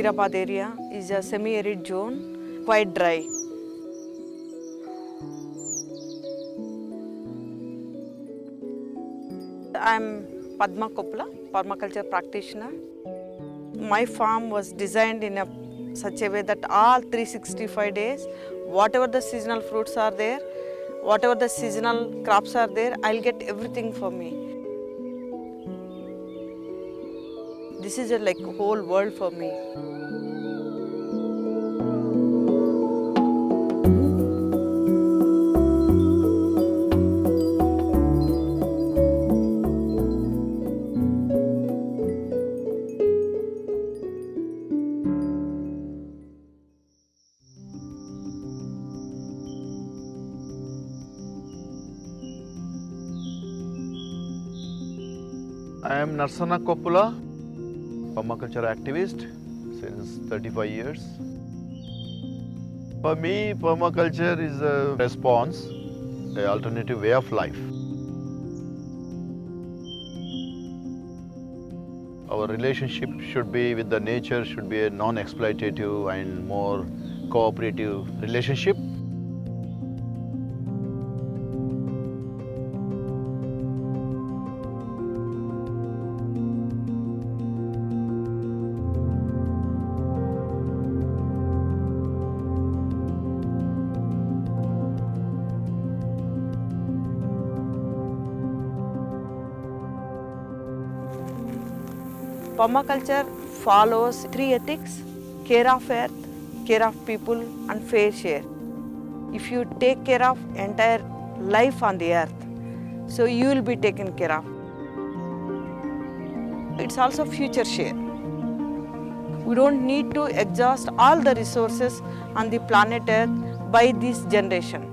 Nasirabad area is a semi-arid zone, quite dry. I am Padma permaculture practitioner. My farm was designed in such a way that all 365 days, whatever the seasonal fruits are there, whatever the seasonal crops are there, I'll get everything for me. This is like a whole world for me. I am Narsanna permaculture activist since 35 years. For me, permaculture is a response, an alternative way of life. Our relationship should be with the nature, should be a non-exploitative and more cooperative relationship. Permaculture follows 3 ethics: care of earth, care of people and fair share. If you take care of entire life on the earth, so you will be taken care of. It's also future share. We don't need to exhaust all the resources on the planet earth by this generation.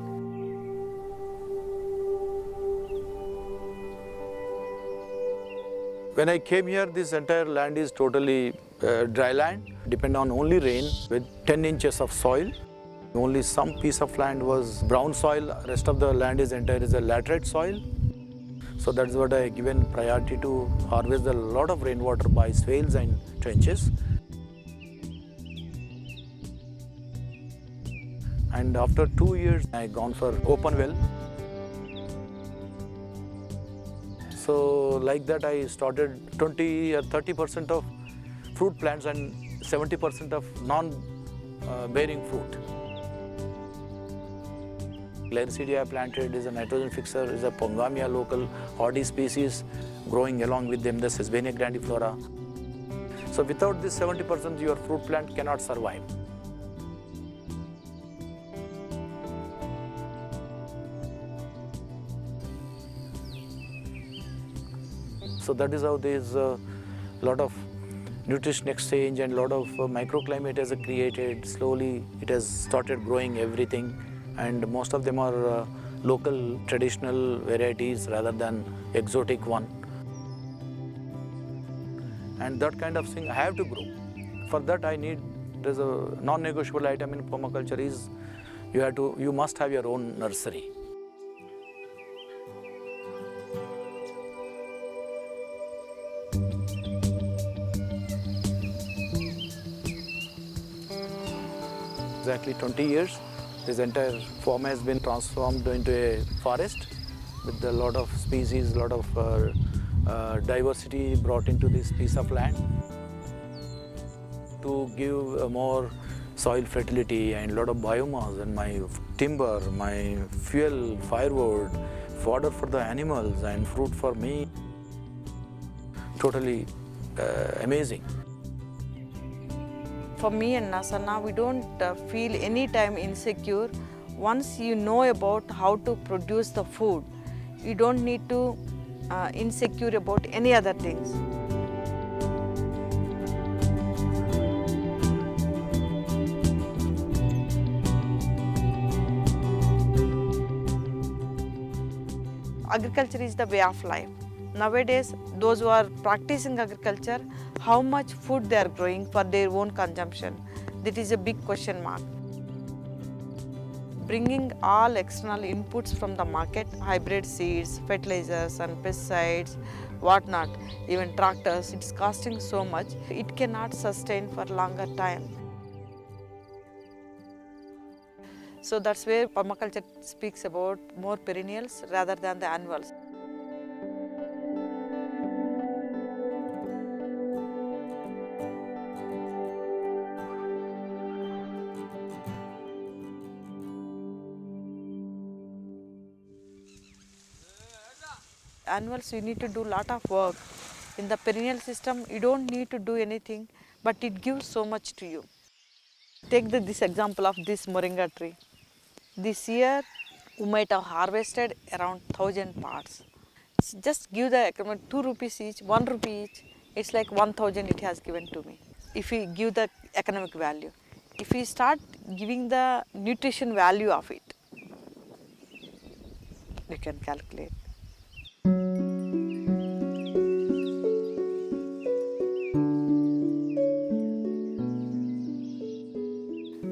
When I came here, this entire land is totally dry land, depend on only rain with 10 inches of soil. Only some piece of land was brown soil, rest of the land is entire is a laterite soil. So that's what I given priority to harvest a lot of rainwater by swales and trenches. And after 2 years, I gone for open well. So like that I started 20 or 30% of fruit plants and 70% of non-bearing fruit. Laricidea planted is a nitrogen fixer, is a Pongamia local hardy species growing along with them, the Sesbania grandiflora. So without this 70%, your fruit plant cannot survive. So that is how there is a lot of nutrition exchange and lot of microclimate has created. Slowly it has started growing everything, and most of them are local traditional varieties rather than exotic one. And that kind of thing I have to grow. For that I need, there's a non-negotiable item in permaculture is you must have your own nursery. Exactly 20 years, this entire farm has been transformed into a forest with a lot of species, lot of diversity brought into this piece of land to give a more soil fertility and lot of biomass and my timber, my fuel, firewood, fodder for the animals and fruit for me. Totally amazing. For me and Narsanna, we don't feel any time insecure. Once you know about how to produce the food, you don't need to insecure about any other things. Agriculture is the way of life. Nowadays, those who are practicing agriculture, how much food they are growing for their own consumption, that is a big question mark. Bringing all external inputs from the market, hybrid seeds, fertilizers and pesticides, whatnot, even tractors, it's costing so much, it cannot sustain for longer time. So that's where permaculture speaks about more perennials rather than the annuals. Annuals, you need to do lot of work. In the perennial system, you don't need to do anything, but it gives so much to you. Take this example of this moringa tree. This year, we might have harvested around 1,000 parts. Just give the 2 rupees each, 1 rupee each. It's like 1,000 it has given to me. If we give the economic value, if we start giving the nutrition value of it, you can calculate.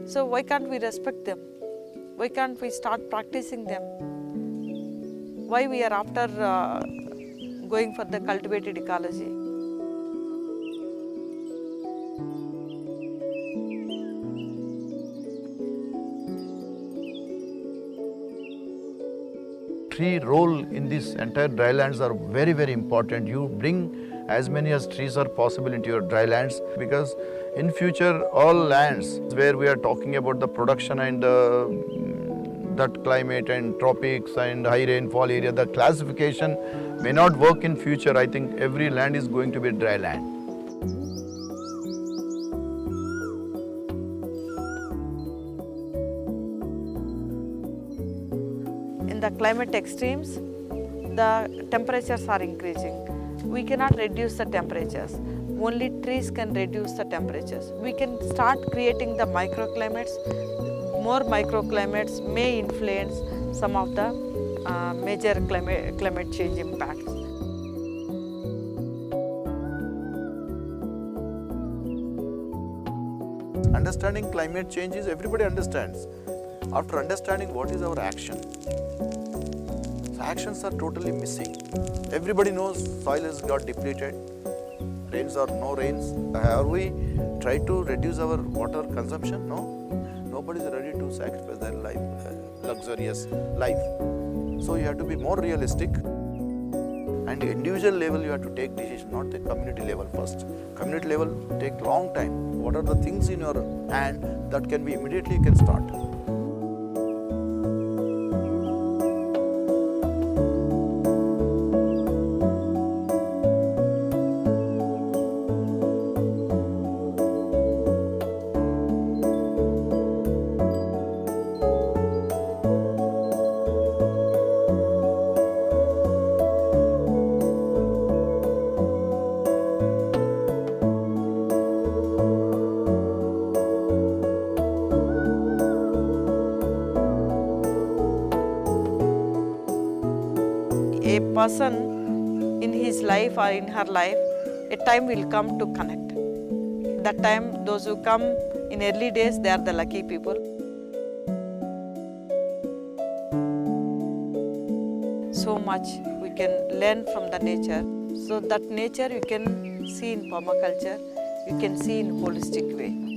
So why can't we respect them? Why can't we start practicing them? Why we are after going for the cultivated ecology? Tree role in this entire drylands are very, very important. You bring as many as trees are possible into your drylands, because in future all lands where we are talking about the production and that climate and tropics and high rainfall area, the classification may not work in future. I think every land is going to be dry land. In the climate extremes, the temperatures are increasing. We cannot reduce the temperatures. Only trees can reduce the temperatures. We can start creating the microclimates. More microclimates may influence some of the major climate change impacts. Understanding climate change is everybody understands. After understanding what is our action, so actions are totally missing. Everybody knows soil has got depleted, rains or no rains. Have we tried to reduce our water consumption? No. Nobody is ready to sacrifice their life, luxurious life. So you have to be more realistic, and individual level you have to take decision, not the community level first. Community level take long time. What are the things in your hand that can be immediately you can start? A person in his life or in her life, a time will come to connect. That time, those who come in early days, they are the lucky people. So much we can learn from the nature. So that nature you can see in permaculture, you can see in holistic way.